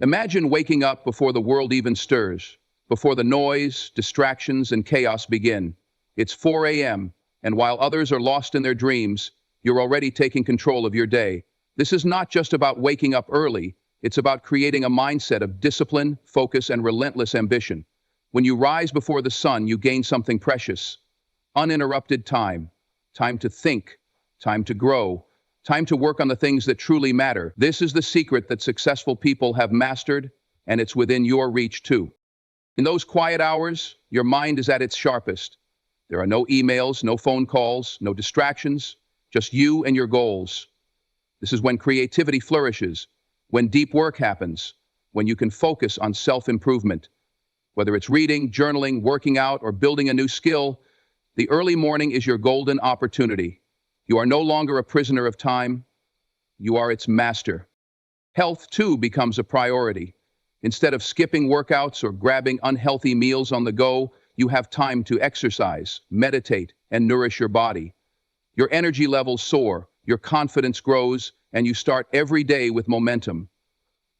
Imagine waking up before the world even stirs, before the noise, distractions, and chaos begin. It's 4 a.m., and while others are lost in their dreams, you're already taking control of your day. This is not just about waking up early, it's about creating a mindset of discipline, focus, and relentless ambition. When you rise before the sun, you gain something precious: uninterrupted time. Time to think, time to grow, time to work on the things that truly matter. This is the secret that successful people have mastered, and it's within your reach too. In those quiet hours, your mind is at its sharpest. There are no emails, no phone calls, no distractions, just you and your goals. This is when creativity flourishes, when deep work happens, when you can focus on self-improvement. Whether it's reading, journaling, working out, or building a new skill, the early morning is your golden opportunity. You are no longer a prisoner of time, you are its master. Health, too, becomes a priority. Instead of skipping workouts or grabbing unhealthy meals on the go, you have time to exercise, meditate, and nourish your body. Your energy levels soar, your confidence grows, and you start every day with momentum.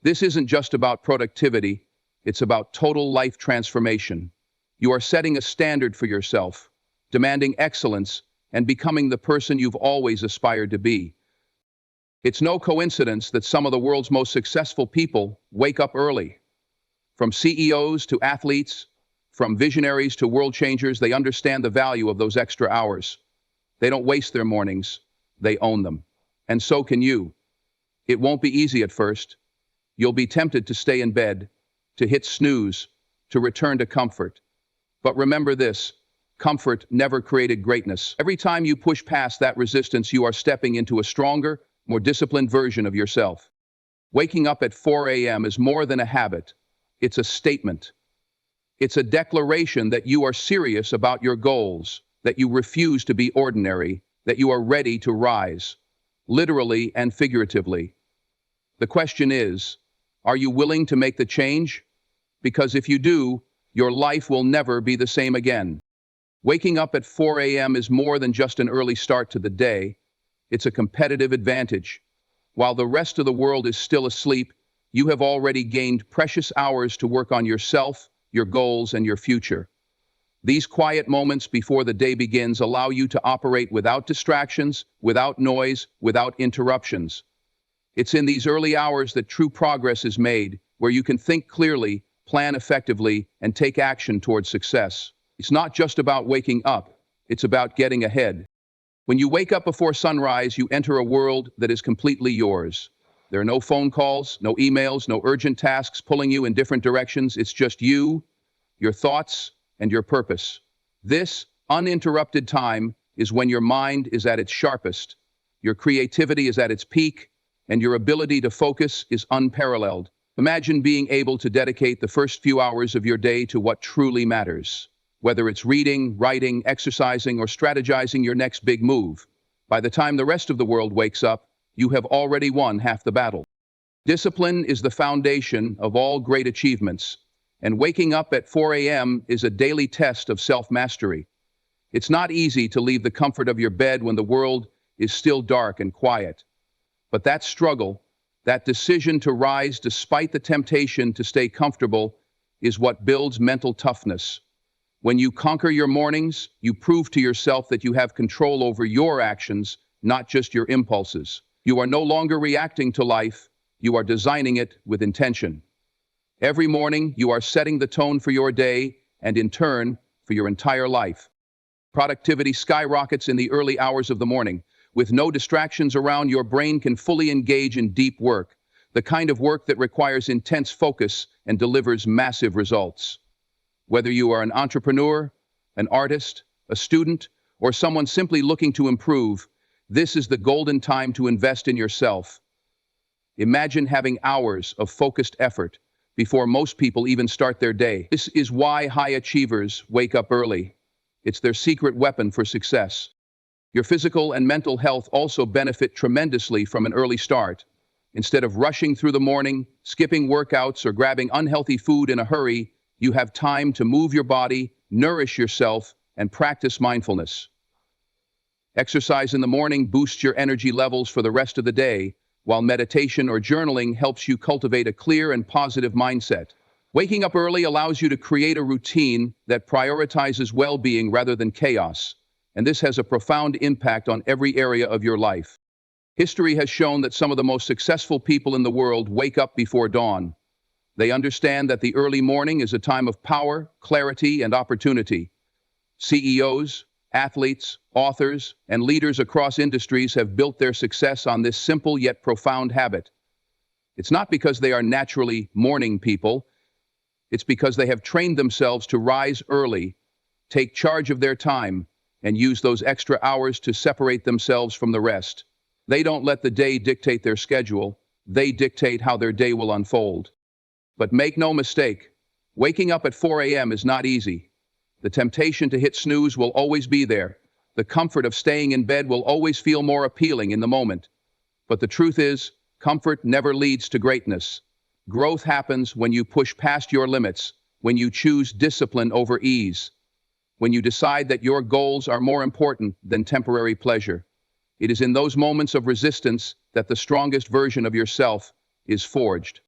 This isn't just about productivity, it's about total life transformation. You are setting a standard for yourself, demanding excellence, and becoming the person you've always aspired to be. It's no coincidence that some of the world's most successful people wake up early. From CEOs to athletes, from visionaries to world changers, they understand the value of those extra hours. They don't waste their mornings, they own them. And so can you. It won't be easy at first. You'll be tempted to stay in bed, to hit snooze, to return to comfort. But remember this: comfort never created greatness. Every time you push past that resistance, you are stepping into a stronger, more disciplined version of yourself. Waking up at 4 a.m. is more than a habit. It's a statement. It's a declaration that you are serious about your goals, that you refuse to be ordinary, that you are ready to rise, literally and figuratively. The question is, are you willing to make the change? Because if you do, your life will never be the same again. Waking up at 4 a.m. is more than just an early start to the day. It's a competitive advantage. While the rest of the world is still asleep, you have already gained precious hours to work on yourself, your goals, and your future. These quiet moments before the day begins allow you to operate without distractions, without noise, without interruptions. It's in these early hours that true progress is made, where you can think clearly, plan effectively, and take action towards success. It's not just about waking up, it's about getting ahead. When you wake up before sunrise, you enter a world that is completely yours. There are no phone calls, no emails, no urgent tasks pulling you in different directions. It's just you, your thoughts, and your purpose. This uninterrupted time is when your mind is at its sharpest, your creativity is at its peak, and your ability to focus is unparalleled. Imagine being able to dedicate the first few hours of your day to what truly matters. Whether it's reading, writing, exercising, or strategizing your next big move, by the time the rest of the world wakes up, you have already won half the battle. Discipline is the foundation of all great achievements, and waking up at 4 a.m. is a daily test of self-mastery. It's not easy to leave the comfort of your bed when the world is still dark and quiet. But that struggle, that decision to rise despite the temptation to stay comfortable, is what builds mental toughness. When you conquer your mornings, you prove to yourself that you have control over your actions, not just your impulses. You are no longer reacting to life, you are designing it with intention. Every morning, you are setting the tone for your day, and in turn, for your entire life. Productivity skyrockets in the early hours of the morning. With no distractions around, your brain can fully engage in deep work, the kind of work that requires intense focus and delivers massive results. Whether you are an entrepreneur, an artist, a student, or someone simply looking to improve, this is the golden time to invest in yourself. Imagine having hours of focused effort before most people even start their day. This is why high achievers wake up early. It's their secret weapon for success. Your physical and mental health also benefit tremendously from an early start. Instead of rushing through the morning, skipping workouts, or grabbing unhealthy food in a hurry, you have time to move your body, nourish yourself, and practice mindfulness. Exercise in the morning boosts your energy levels for the rest of the day, while meditation or journaling helps you cultivate a clear and positive mindset. Waking up early allows you to create a routine that prioritizes well-being rather than chaos, and this has a profound impact on every area of your life. History has shown that some of the most successful people in the world wake up before dawn. They understand that the early morning is a time of power, clarity, and opportunity. CEOs, athletes, authors, and leaders across industries have built their success on this simple yet profound habit. It's not because they are naturally morning people. It's because they have trained themselves to rise early, take charge of their time, and use those extra hours to separate themselves from the rest. They don't let the day dictate their schedule. They dictate how their day will unfold. But make no mistake, waking up at 4 a.m. is not easy. The temptation to hit snooze will always be there. The comfort of staying in bed will always feel more appealing in the moment. But the truth is, comfort never leads to greatness. Growth happens when you push past your limits, when you choose discipline over ease, when you decide that your goals are more important than temporary pleasure. It is in those moments of resistance that the strongest version of yourself is forged.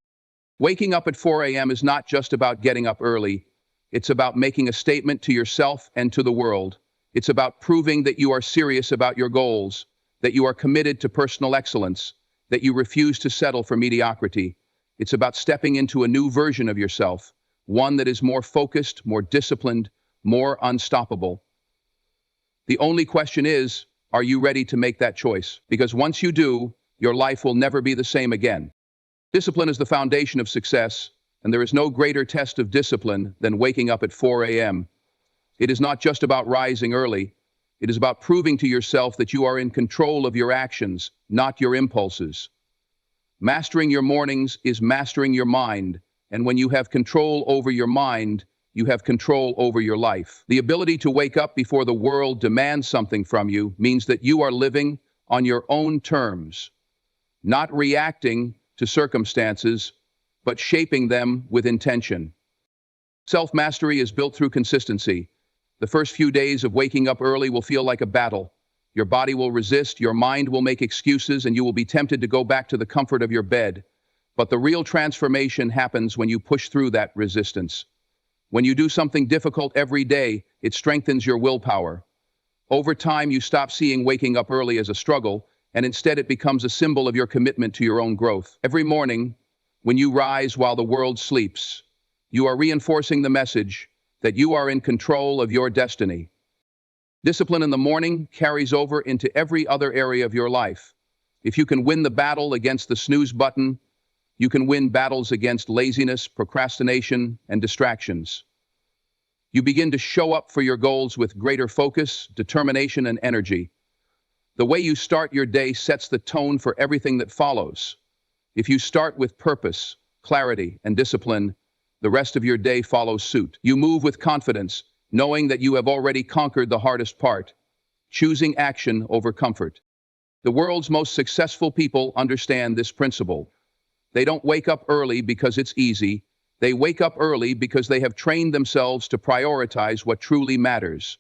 Waking up at 4 a.m. is not just about getting up early. It's about making a statement to yourself and to the world. It's about proving that you are serious about your goals, that you are committed to personal excellence, that you refuse to settle for mediocrity. It's about stepping into a new version of yourself, one that is more focused, more disciplined, more unstoppable. The only question is, are you ready to make that choice? Because once you do, your life will never be the same again. Discipline is the foundation of success, and there is no greater test of discipline than waking up at 4 a.m. It is not just about rising early. It is about proving to yourself that you are in control of your actions, not your impulses. Mastering your mornings is mastering your mind, and when you have control over your mind, you have control over your life. The ability to wake up before the world demands something from you means that you are living on your own terms, not reacting to circumstances, but shaping them with intention. Self-mastery is built through consistency. The first few days of waking up early will feel like a battle. Your body will resist, your mind will make excuses, and you will be tempted to go back to the comfort of your bed. But the real transformation happens when you push through that resistance. When you do something difficult every day, it strengthens your willpower. Over time, you stop seeing waking up early as a struggle, and instead it becomes a symbol of your commitment to your own growth. Every morning, when you rise while the world sleeps, you are reinforcing the message that you are in control of your destiny. Discipline in the morning carries over into every other area of your life. If you can win the battle against the snooze button, you can win battles against laziness, procrastination, and distractions. You begin to show up for your goals with greater focus, determination, and energy. The way you start your day sets the tone for everything that follows. If you start with purpose, clarity, and discipline, the rest of your day follows suit. You move with confidence, knowing that you have already conquered the hardest part, choosing action over comfort. The world's most successful people understand this principle. They don't wake up early because it's easy. They wake up early because they have trained themselves to prioritize what truly matters.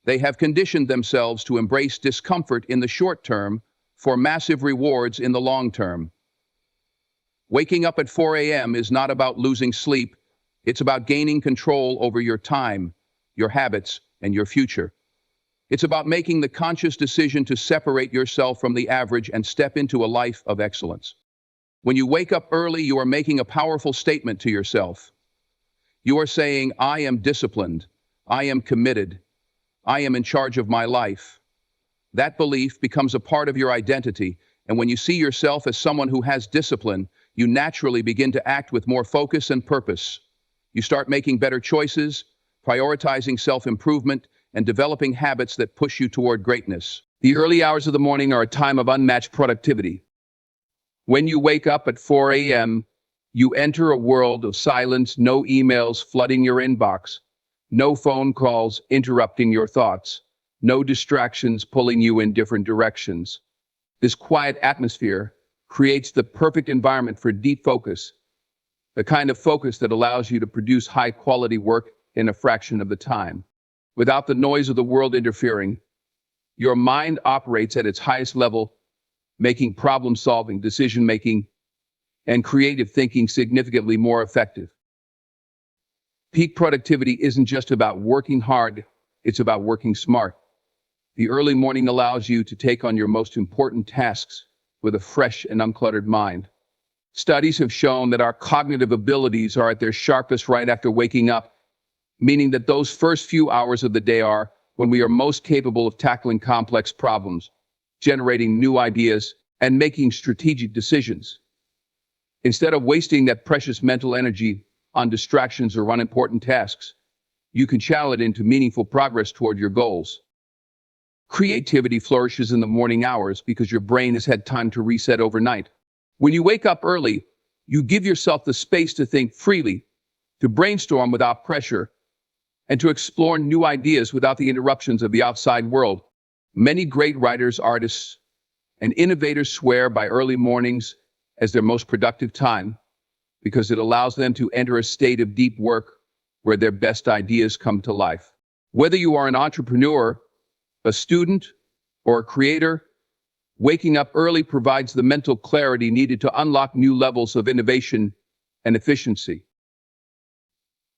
They have conditioned themselves to embrace discomfort in the short term for massive rewards in the long term. Waking up at 4 a.m. is not about losing sleep. It's about gaining control over your time, your habits, and your future. It's about making the conscious decision to separate yourself from the average and step into a life of excellence. When you wake up early, you are making a powerful statement to yourself. You are saying, I am disciplined, I am committed, I am in charge of my life. That belief becomes a part of your identity, and when you see yourself as someone who has discipline, you naturally begin to act with more focus and purpose. You start making better choices, prioritizing self-improvement, and developing habits that push you toward greatness. The early hours of the morning are a time of unmatched productivity. When you wake up at 4 a.m., you enter a world of silence, no emails flooding your inbox, no phone calls interrupting your thoughts, no distractions pulling you in different directions. This quiet atmosphere creates the perfect environment for deep focus, the kind of focus that allows you to produce high-quality work in a fraction of the time. Without the noise of the world interfering, your mind operates at its highest level, making problem-solving, decision-making, and creative thinking significantly more effective. Peak productivity isn't just about working hard, it's about working smart. The early morning allows you to take on your most important tasks with a fresh and uncluttered mind. Studies have shown that our cognitive abilities are at their sharpest right after waking up, meaning that those first few hours of the day are when we are most capable of tackling complex problems, generating new ideas, and making strategic decisions. Instead of wasting that precious mental energy on distractions or unimportant tasks, you can channel it into meaningful progress toward your goals. Creativity flourishes in the morning hours because your brain has had time to reset overnight. When you wake up early, you give yourself the space to think freely, to brainstorm without pressure, and to explore new ideas without the interruptions of the outside world. Many great writers, artists, and innovators swear by early mornings as their most productive time because it allows them to enter a state of deep work where their best ideas come to life. Whether you are an entrepreneur, a student, or a creator, waking up early provides the mental clarity needed to unlock new levels of innovation and efficiency.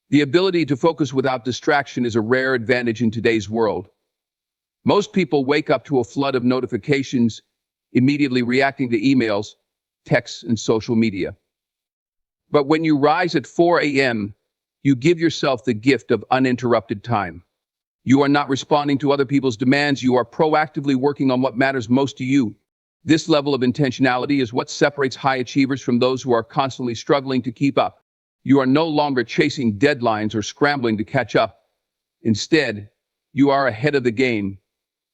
The ability to focus without distraction is a rare advantage in today's world. Most people wake up to a flood of notifications, immediately reacting to emails, texts, and social media. But when you rise at 4 a.m., you give yourself the gift of uninterrupted time. You are not responding to other people's demands, you are proactively working on what matters most to you. This level of intentionality is what separates high achievers from those who are constantly struggling to keep up. You are no longer chasing deadlines or scrambling to catch up. Instead, you are ahead of the game,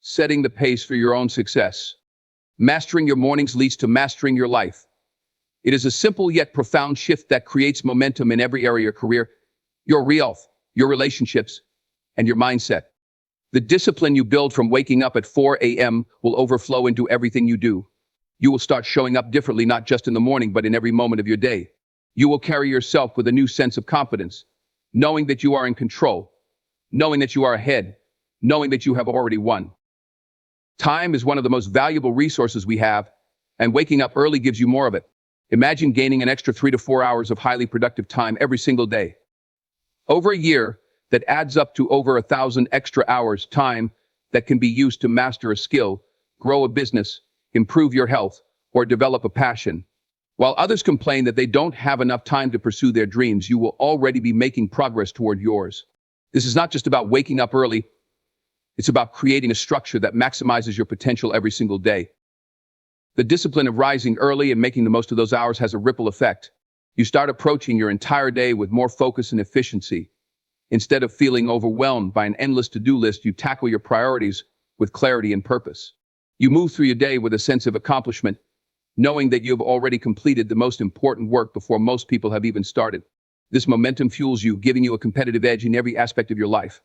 setting the pace for your own success. Mastering your mornings leads to mastering your life. It is a simple yet profound shift that creates momentum in every area of your career, your health, your relationships, and your mindset. The discipline you build from waking up at 4 a.m. will overflow into everything you do. You will start showing up differently, not just in the morning, but in every moment of your day. You will carry yourself with a new sense of confidence, knowing that you are in control, knowing that you are ahead, knowing that you have already won. Time is one of the most valuable resources we have, and waking up early gives you more of it. Imagine gaining an extra 3 to 4 hours of highly productive time every single day. Over a year, that adds up to over 1,000 extra hours time that can be used to master a skill, grow a business, improve your health, or develop a passion. While others complain that they don't have enough time to pursue their dreams, you will already be making progress toward yours. This is not just about waking up early, it's about creating a structure that maximizes your potential every single day. The discipline of rising early and making the most of those hours has a ripple effect. You start approaching your entire day with more focus and efficiency. Instead of feeling overwhelmed by an endless to-do list, you tackle your priorities with clarity and purpose. You move through your day with a sense of accomplishment, knowing that you have already completed the most important work before most people have even started. This momentum fuels you, giving you a competitive edge in every aspect of your life.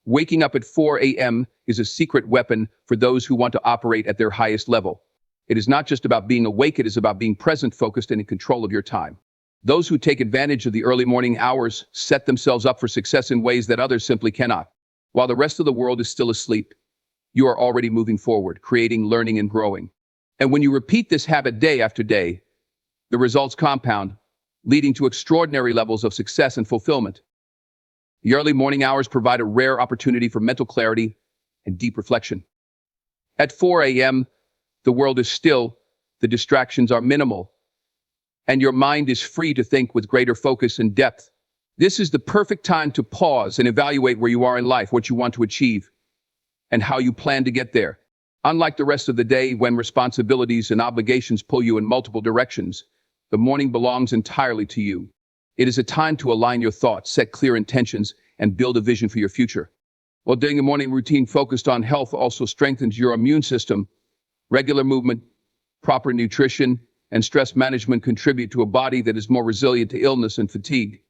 Waking up at 4 a.m. is a secret weapon for those who want to operate at their highest level. It is not just about being awake, it is about being present, focused, and in control of your time. Those who take advantage of the early morning hours set themselves up for success in ways that others simply cannot. While the rest of the world is still asleep, you are already moving forward, creating, learning, and growing. And when you repeat this habit day after day, the results compound, leading to extraordinary levels of success and fulfillment. The early morning hours provide a rare opportunity for mental clarity and deep reflection. At 4 a.m., the world is still, the distractions are minimal, and your mind is free to think with greater focus and depth. This is the perfect time to pause and evaluate where you are in life, what you want to achieve, and how you plan to get there. Unlike the rest of the day, when responsibilities and obligations pull you in multiple directions, the morning belongs entirely to you. It is a time to align your thoughts, set clear intentions, and build a vision for your future. While doing a morning routine focused on health also strengthens your immune system, regular movement, proper nutrition, and stress management contribute to a body that is more resilient to illness and fatigue.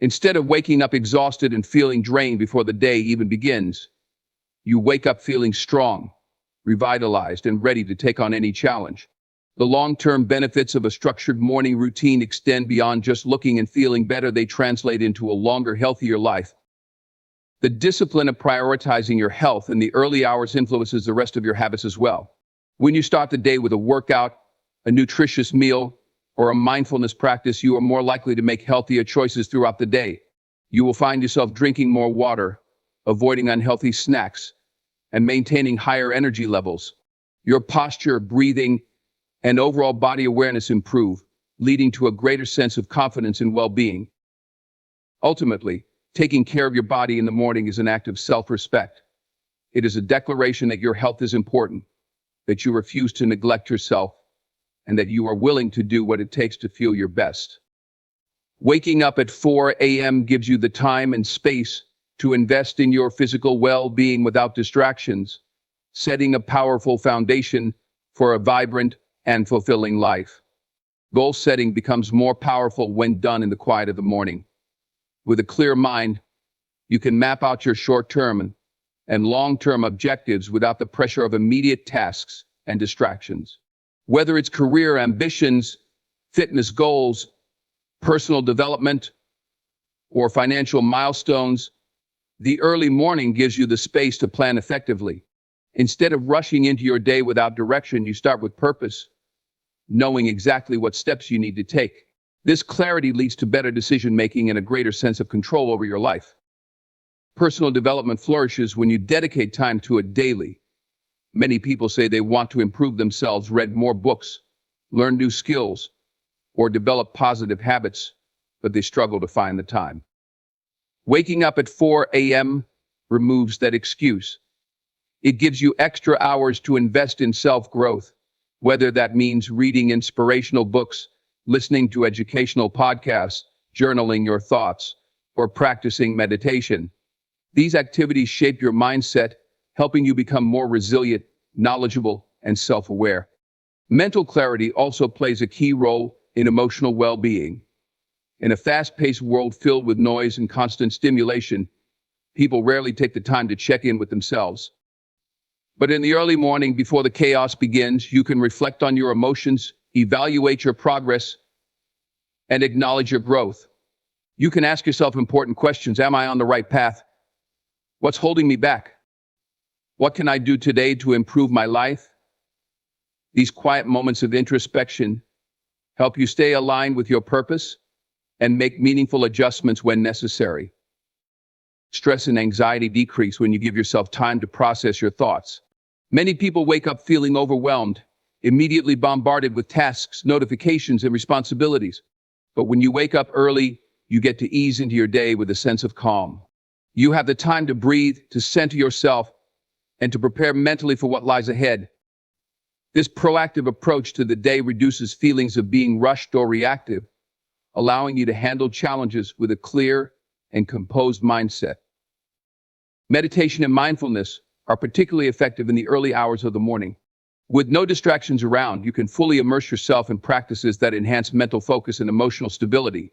Instead of waking up exhausted and feeling drained before the day even begins, you wake up feeling strong, revitalized, and ready to take on any challenge. The long-term benefits of a structured morning routine extend beyond just looking and feeling better. They translate into a longer, healthier life. The discipline of prioritizing your health in the early hours influences the rest of your habits as well. When you start the day with a workout, a nutritious meal, or a mindfulness practice, you are more likely to make healthier choices throughout the day. You will find yourself drinking more water, avoiding unhealthy snacks, and maintaining higher energy levels. Your posture, breathing, and overall body awareness improve, leading to a greater sense of confidence and well-being. Ultimately, taking care of your body in the morning is an act of self-respect. It is a declaration that your health is important, that you refuse to neglect yourself, and that you are willing to do what it takes to feel your best. Waking up at 4 a.m. gives you the time and space to invest in your physical well-being without distractions, setting a powerful foundation for a vibrant and fulfilling life. Goal setting becomes more powerful when done in the quiet of the morning. With a clear mind, you can map out your short-term and long-term objectives without the pressure of immediate tasks and distractions. Whether it's career ambitions, fitness goals, personal development, or financial milestones, the early morning gives you the space to plan effectively. Instead of rushing into your day without direction, you start with purpose, knowing exactly what steps you need to take. This clarity leads to better decision-making and a greater sense of control over your life. Personal development flourishes when you dedicate time to it daily. Many people say they want to improve themselves, read more books, learn new skills, or develop positive habits, but they struggle to find the time. Waking up at 4 a.m. removes that excuse. It gives you extra hours to invest in self-growth, whether that means reading inspirational books, listening to educational podcasts, journaling your thoughts, or practicing meditation. These activities shape your mindset, helping you become more resilient, knowledgeable, and self-aware. Mental clarity also plays a key role in emotional well-being. In a fast-paced world filled with noise and constant stimulation, people rarely take the time to check in with themselves. But in the early morning, before the chaos begins, you can reflect on your emotions, evaluate your progress, and acknowledge your growth. You can ask yourself important questions. Am I on the right path? What's holding me back? What can I do today to improve my life? These quiet moments of introspection help you stay aligned with your purpose and make meaningful adjustments when necessary. Stress and anxiety decrease when you give yourself time to process your thoughts. Many people wake up feeling overwhelmed, immediately bombarded with tasks, notifications, and responsibilities. But when you wake up early, you get to ease into your day with a sense of calm. You have the time to breathe, to center yourself, and to prepare mentally for what lies ahead. This proactive approach to the day reduces feelings of being rushed or reactive, allowing you to handle challenges with a clear and composed mindset. Meditation and mindfulness are particularly effective in the early hours of the morning. With no distractions around, you can fully immerse yourself in practices that enhance mental focus and emotional stability.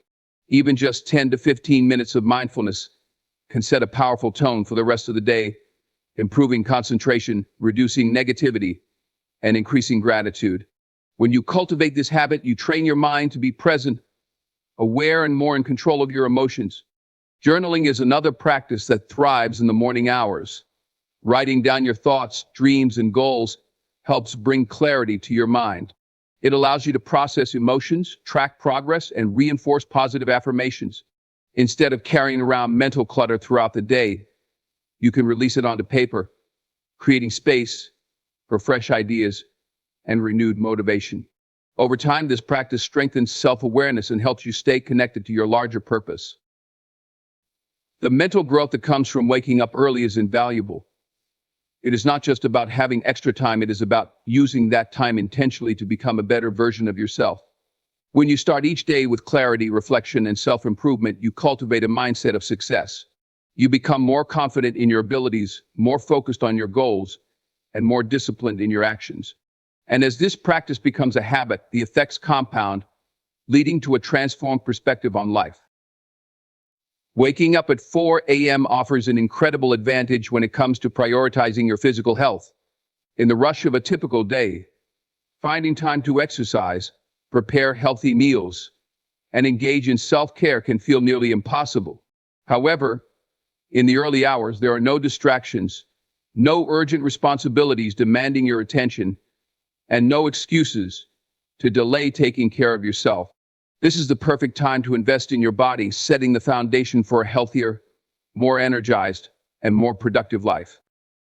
Even just 10 to 15 minutes of mindfulness can set a powerful tone for the rest of the day, improving concentration, reducing negativity, and increasing gratitude. When you cultivate this habit, you train your mind to be present, aware, and more in control of your emotions. Journaling is another practice that thrives in the morning hours. Writing down your thoughts, dreams, and goals helps bring clarity to your mind. It allows you to process emotions, track progress, and reinforce positive affirmations. Instead of carrying around mental clutter throughout the day, you can release it onto paper, creating space for fresh ideas and renewed motivation. Over time, this practice strengthens self-awareness and helps you stay connected to your larger purpose. The mental growth that comes from waking up early is invaluable. It is not just about having extra time, it is about using that time intentionally to become a better version of yourself. When you start each day with clarity, reflection, and self-improvement, you cultivate a mindset of success. You become more confident in your abilities, more focused on your goals, and more disciplined in your actions. And as this practice becomes a habit, the effects compound, leading to a transformed perspective on life. Waking up at 4 a.m. offers an incredible advantage when it comes to prioritizing your physical health. In the rush of a typical day, finding time to exercise, prepare healthy meals, and engage in self-care can feel nearly impossible. However, in the early hours, there are no distractions, no urgent responsibilities demanding your attention, and no excuses to delay taking care of yourself. This is the perfect time to invest in your body, setting the foundation for a healthier, more energized, and more productive life.